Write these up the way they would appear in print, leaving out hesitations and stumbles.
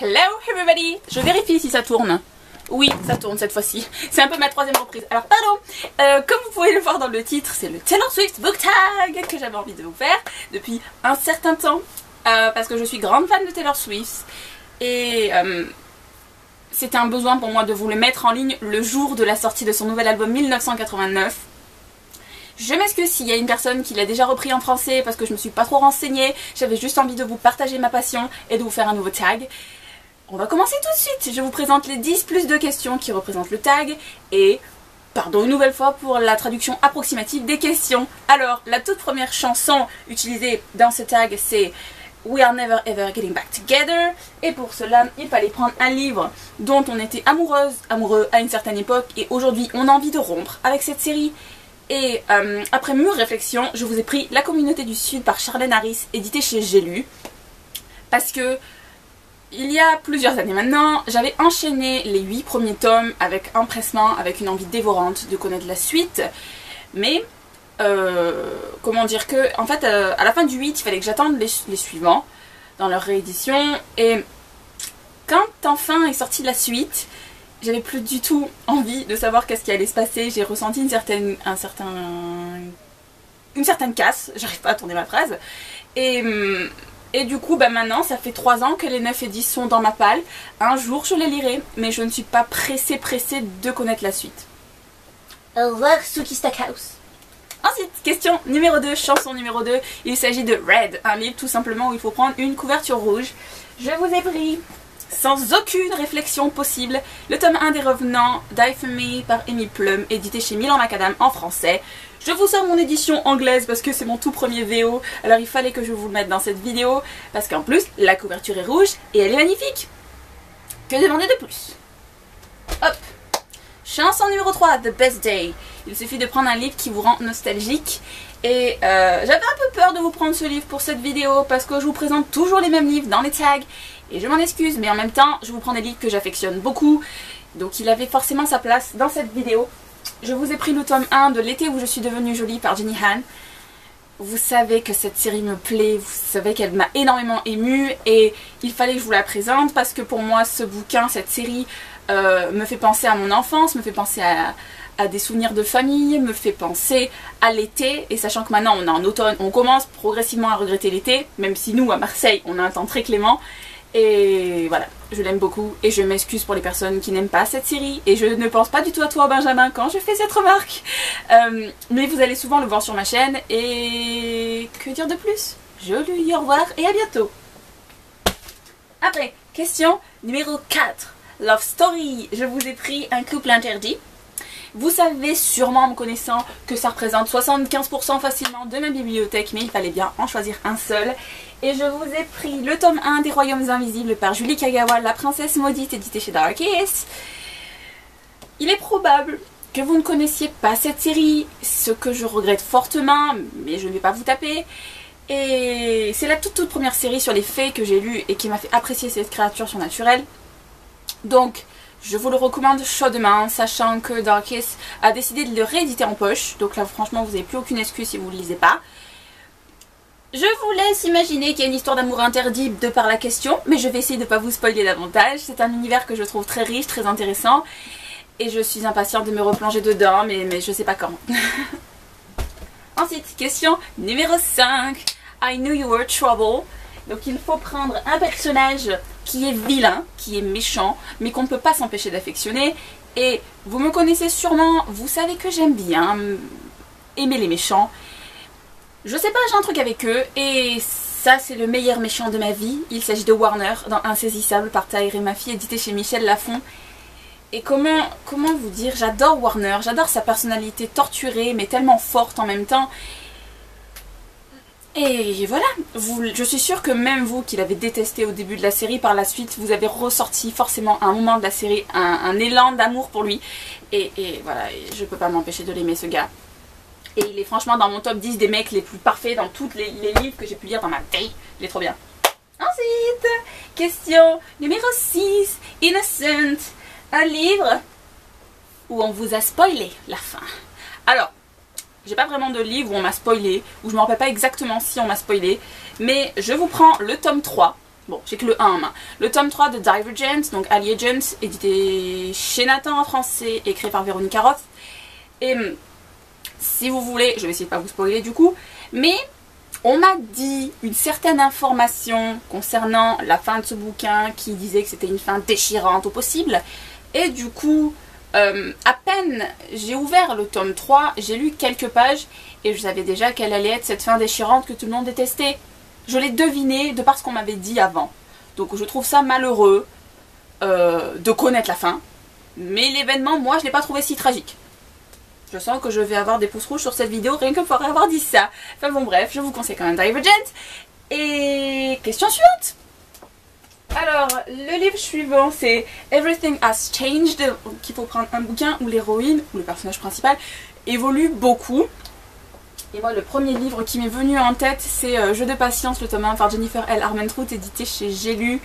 Hello everybody. Je vérifie si ça tourne. Oui, ça tourne cette fois-ci. C'est un peu ma troisième reprise. Alors pardon, comme vous pouvez le voir dans le titre, c'est le Taylor Swift Book Tag que j'avais envie de vous faire depuis un certain temps. Parce que je suis grande fan de Taylor Swift. Et c'était un besoin pour moi de vous le mettre en ligne le jour de la sortie de son nouvel album 1989. Je m'excuse s'il y a une personne qui l'a déjà repris en français parce que je me suis pas trop renseignée. J'avais juste envie de vous partager ma passion et de vous faire un nouveau tag. On va commencer tout de suite. Je vous présente les 10 plus 2 questions qui représentent le tag et pardon une nouvelle fois pour la traduction approximative des questions. Alors, la toute première chanson utilisée dans ce tag c'est We Are Never Ever Getting Back Together. Et pour cela, il fallait prendre un livre dont on était amoureux à une certaine époque et aujourd'hui on a envie de rompre avec cette série. Et après mûre réflexion, je vous ai pris La Communauté du Sud par Charlène Harris, édité chez J'ai lu. Parce que il y a plusieurs années maintenant, j'avais enchaîné les 8 premiers tomes avec empressement, avec une envie dévorante de connaître la suite. Mais, comment dire que, en fait, à la fin du 8, il fallait que j'attende les suivants dans leur réédition. Et quand enfin est sortie la suite, j'avais plus du tout envie de savoir qu'est-ce qui allait se passer. J'ai ressenti une certaine casse, j'arrive pas à tourner ma phrase. Et du coup, bah maintenant, ça fait 3 ans que les 9 et 10 sont dans ma palle. Un jour, je les lirai, mais je ne suis pas pressée de connaître la suite. Au revoir, Suki Stackhouse. Ensuite, question numéro 2, chanson numéro 2. Il s'agit de Red, un livre tout simplement où il faut prendre une couverture rouge. Je vous ai pris, sans aucune réflexion possible, le tome 1 des Revenants, Die For Me par Amy Plum, édité chez Milan Macadam en français. Je vous sors mon édition anglaise parce que c'est mon tout premier VO, alors il fallait que je vous le mette dans cette vidéo, parce qu'en plus, la couverture est rouge et elle est magnifique. Que demander de plus? Hop. Chanson numéro 3, The Best Day. Il suffit de prendre un livre qui vous rend nostalgique. Et j'avais un peu peur de vous prendre ce livre pour cette vidéo parce que je vous présente toujours les mêmes livres dans les tags. Et je m'en excuse, mais en même temps, je vous prends des livres que j'affectionne beaucoup. Donc il avait forcément sa place dans cette vidéo. Je vous ai pris le tome 1 de L'été où je suis devenue jolie par Jenny Han. Vous savez que cette série me plaît, vous savez qu'elle m'a énormément émue. Et il fallait que je vous la présente parce que pour moi, ce bouquin, cette série, me fait penser à mon enfance, me fait penser à des souvenirs de famille, me fait penser à l'été. Et sachant que maintenant on est en automne, on commence progressivement à regretter l'été, même si nous à Marseille on a un temps très clément. Et voilà, je l'aime beaucoup et je m'excuse pour les personnes qui n'aiment pas cette série. Et je ne pense pas du tout à toi Benjamin quand je fais cette remarque. Mais vous allez souvent le voir sur ma chaîne et que dire de plus? Je lui dis au revoir et à bientôt. Après, question numéro 4. Love Story. Je vous ai pris Un couple interdit. Vous savez sûrement en me connaissant que ça représente 75% facilement de ma bibliothèque, mais il fallait bien en choisir un seul. Et je vous ai pris le tome 1 des Royaumes Invisibles par Julie Kagawa, La Princesse Maudite, édité chez Darkest. Il est probable que vous ne connaissiez pas cette série, ce que je regrette fortement, mais je ne vais pas vous taper. Et c'est la toute première série sur les fées que j'ai lue et qui m'a fait apprécier cette créature surnaturelle. Donc, je vous le recommande chaudement, sachant que Darkest a décidé de le rééditer en poche. Donc là, franchement, vous n'avez plus aucune excuse si vous ne le lisez pas. Je vous laisse imaginer qu'il y a une histoire d'amour interdite de par la question, mais je vais essayer de ne pas vous spoiler davantage. C'est un univers que je trouve très riche, très intéressant. Et je suis impatiente de me replonger dedans, mais je sais pas quand. Ensuite, question numéro 5. I Knew You Were Trouble. Donc il faut prendre un personnage qui est vilain, qui est méchant, mais qu'on ne peut pas s'empêcher d'affectionner. Et vous me connaissez sûrement, vous savez que j'aime bien aimer les méchants. Je sais pas, j'ai un truc avec eux, et ça c'est le meilleur méchant de ma vie. Il s'agit de Warner dans Insaisissable par Tahir et Mafi, édité chez Michel Lafon. Et comment vous dire, j'adore Warner, j'adore sa personnalité torturée, mais tellement forte en même temps. Et voilà, je suis sûre que même vous qui l'avez détesté au début de la série, par la suite vous avez ressorti forcément à un moment de la série un élan d'amour pour lui. Et voilà, je peux pas m'empêcher de l'aimer ce gars. Et il est franchement dans mon top 10 des mecs les plus parfaits dans tous les livres que j'ai pu lire dans ma vie. Il est trop bien. Ensuite, question numéro 6, Innocent. Un livre où on vous a spoilé la fin. Alors, j'ai pas vraiment de livre où on m'a spoilé, où je me rappelle pas exactement si on m'a spoilé, mais je vous prends le tome 3 Bon, j'ai que le 1 en main. Le tome 3 de Divergent, donc Ali Agent, édité chez Nathan en français, écrit par Véronica Roth. Et si vous voulez, je vais essayer de pas vous spoiler du coup, mais on m'a dit une certaine information concernant la fin de ce bouquin qui disait que c'était une fin déchirante au possible. Et du coup, à peine j'ai ouvert le tome 3, j'ai lu quelques pages et je savais déjà quelle allait être cette fin déchirante que tout le monde détestait. Je l'ai deviné de par ce qu'on m'avait dit avant. Donc je trouve ça malheureux de connaître la fin. Mais l'événement, moi, je ne l'ai pas trouvé si tragique. Je sens que je vais avoir des pouces rouges sur cette vidéo rien que pour avoir dit ça. Enfin bon bref, je vous conseille quand même Divergent. Et question suivante. Alors, le livre suivant c'est Everything Has Changed. Qu'il faut prendre un bouquin où l'héroïne, ou le personnage principal, évolue beaucoup. Et moi, le premier livre qui m'est venu en tête, c'est Jeu de patience, le tome 1 par Jennifer L. Armentrout, édité chez J'ai lu.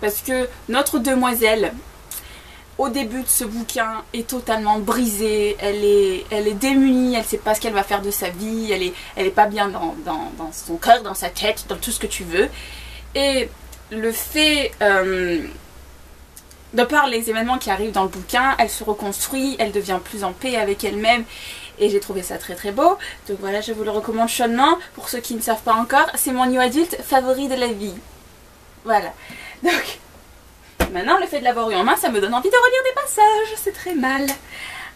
Parce que notre demoiselle, au début de ce bouquin, est totalement brisée. Elle est démunie, elle ne sait pas ce qu'elle va faire de sa vie. Elle est pas bien dans son cœur, dans sa tête, dans tout ce que tu veux. Et le fait, de par les événements qui arrivent dans le bouquin, elle se reconstruit, elle devient plus en paix avec elle-même. Et j'ai trouvé ça très très beau. Donc voilà, je vous le recommande chaudement. Pour ceux qui ne savent pas encore, c'est mon new adulte favori de la vie. Voilà. Donc, maintenant le fait de l'avoir eu en main, ça me donne envie de relire des passages. C'est très mal.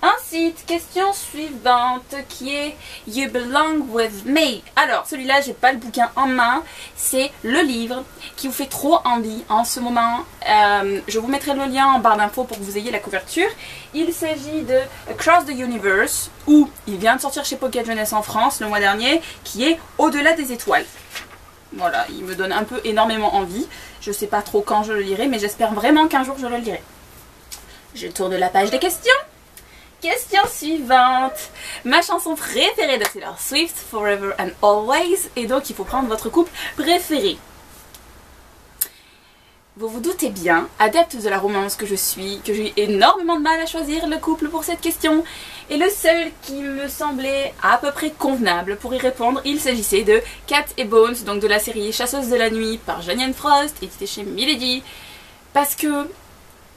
Ensuite, question suivante qui est You Belong With Me. Alors, celui-là, j'ai pas le bouquin en main. C'est le livre qui vous fait trop envie en ce moment. Je vous mettrai le lien en barre d'infos pour que vous ayez la couverture. Il s'agit de Across the Universe, ou il vient de sortir chez Pocket Jeunesse en France le mois dernier, qui est Au-delà des étoiles. Voilà, il me donne un peu énormément envie. Je sais pas trop quand je le lirai, mais j'espère vraiment qu'un jour je le lirai. Je tourne la page des questions. Question suivante. Ma chanson préférée de Taylor Swift, Forever and Always. Et donc il faut prendre votre couple préféré. Vous vous doutez bien, adepte de la romance que je suis, que j'ai eu énormément de mal à choisir le couple pour cette question. Et le seul qui me semblait à peu près convenable pour y répondre, il s'agissait de Cat et Bones, donc de la série Chasseuse de la nuit par Janine Frost, édité chez Milady. Parce que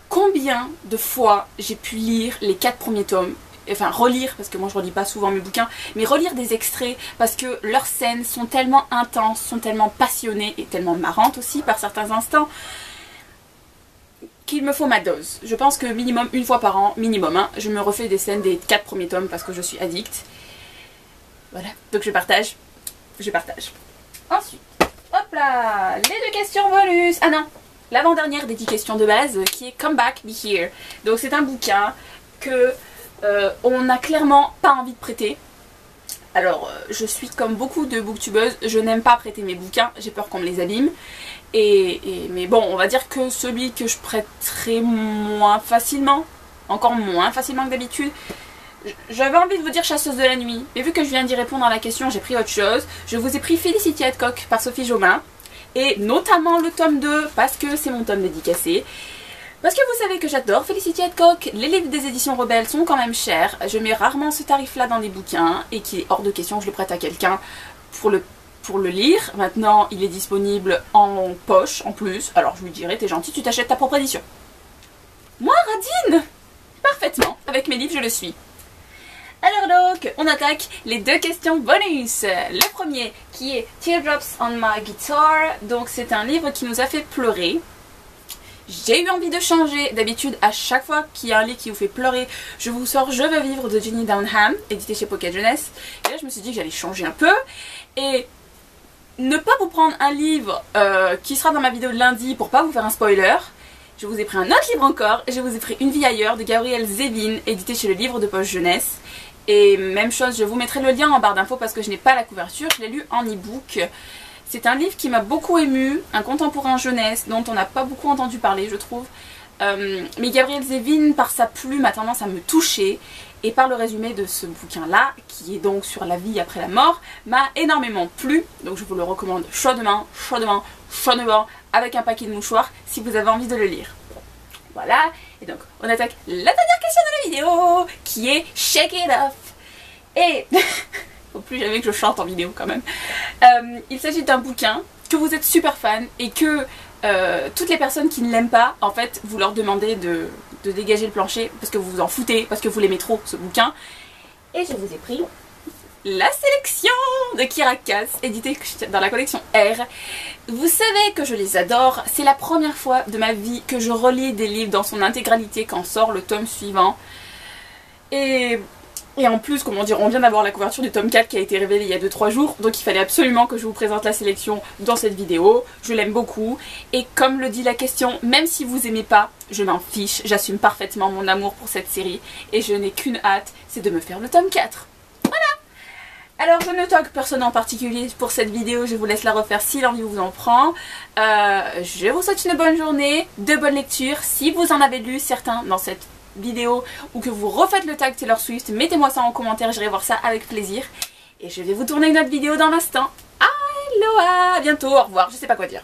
combien de fois j'ai pu lire les 4 premiers tomes, enfin relire, parce que moi je relis pas souvent mes bouquins, mais relire des extraits parce que leurs scènes sont tellement intenses, sont tellement passionnées et tellement marrantes aussi par certains instants, qu'il me faut ma dose. Je pense que minimum une fois par an, minimum, hein, je me refais des scènes des 4 premiers tomes parce que je suis addict. Voilà, donc je partage. Ensuite, hop là, les 2 questions bonus. Ah non, l'avant-dernière des 10 questions de base qui est Come Back, Be Here. Donc c'est un bouquin que on n'a clairement pas envie de prêter. Alors je suis comme beaucoup de booktubeuses, je n'aime pas prêter mes bouquins, j'ai peur qu'on me les abîme. Mais bon, on va dire que celui que je prêterai moins facilement, encore moins facilement que d'habitude, j'avais envie de vous dire Chasseuse de la nuit, mais vu que je viens d'y répondre à la question, j'ai pris autre chose. Je vous ai pris Felicity Hadcock par Sophie Jobin, et notamment le tome 2, parce que c'est mon tome dédicacé. Parce que vous savez que j'adore Felicity Hadcock, les livres des éditions Rebelles sont quand même chers, je mets rarement ce tarif-là dans des bouquins, et qu'il est hors de question que je le prête à quelqu'un pour le lire. Maintenant, il est disponible en poche, en plus, alors je lui dirais, t'es gentil, tu t'achètes ta propre édition. Moi, Radine, parfaitement, avec mes livres, je le suis. Alors donc, on attaque les 2 questions bonus. Le premier qui est Teardrops on My Guitar. Donc c'est un livre qui nous a fait pleurer. J'ai eu envie de changer. D'habitude, à chaque fois qu'il y a un livre qui vous fait pleurer, je vous sors Je veux vivre de Jenny Downham, édité chez Pocket Jeunesse. Et là, je me suis dit que j'allais changer un peu. Et ne pas vous prendre un livre qui sera dans ma vidéo de lundi pour pas vous faire un spoiler. Je vous ai pris un autre livre encore. Je vous ai pris Une vie ailleurs de Gabrielle Zevin, édité chez le Livre de Poche Jeunesse. Et même chose, je vous mettrai le lien en barre d'infos parce que je n'ai pas la couverture, je l'ai lu en e-book. C'est un livre qui m'a beaucoup ému, un contemporain jeunesse dont on n'a pas beaucoup entendu parler, je trouve. Mais Gabrielle Zevin, par sa plume, a tendance à me toucher. Et par le résumé de ce bouquin-là, qui est donc sur la vie après la mort, m'a énormément plu. Donc je vous le recommande chaudement, avec un paquet de mouchoirs, si vous avez envie de le lire. Voilà, et donc on attaque la dernière question de la vidéo, qui est Shake It Off. Et, faut plus jamais que je chante en vidéo quand même. Il s'agit d'un bouquin que vous êtes super fan et que toutes les personnes qui ne l'aiment pas, en fait, vous leur demandez de dégager le plancher parce que vous vous en foutez, parce que vous l'aimez trop ce bouquin. Et je vous ai pris la sélection de Kirakas, édité dans la collection R. Vous savez que je les adore, c'est la première fois de ma vie que je relis des livres dans son intégralité quand sort le tome suivant. Et en plus, comment dire, on vient d'avoir la couverture du tome 4 qui a été révélée il y a 2-3 jours, donc il fallait absolument que je vous présente la sélection dans cette vidéo. Je l'aime beaucoup, et comme le dit la question, même si vous aimez pas, je m'en fiche, j'assume parfaitement mon amour pour cette série, et je n'ai qu'une hâte, c'est de me faire le tome 4. Alors je ne toque personne en particulier pour cette vidéo, je vous laisse la refaire si l'envie vous en prend. Je vous souhaite une bonne journée, de bonnes lectures. Si vous en avez lu certains dans cette vidéo ou que vous refaites le tag Taylor Swift, mettez-moi ça en commentaire, j'irai voir ça avec plaisir. Et je vais vous tourner une autre vidéo dans l'instant. Aloha, à bientôt, au revoir, je sais pas quoi dire.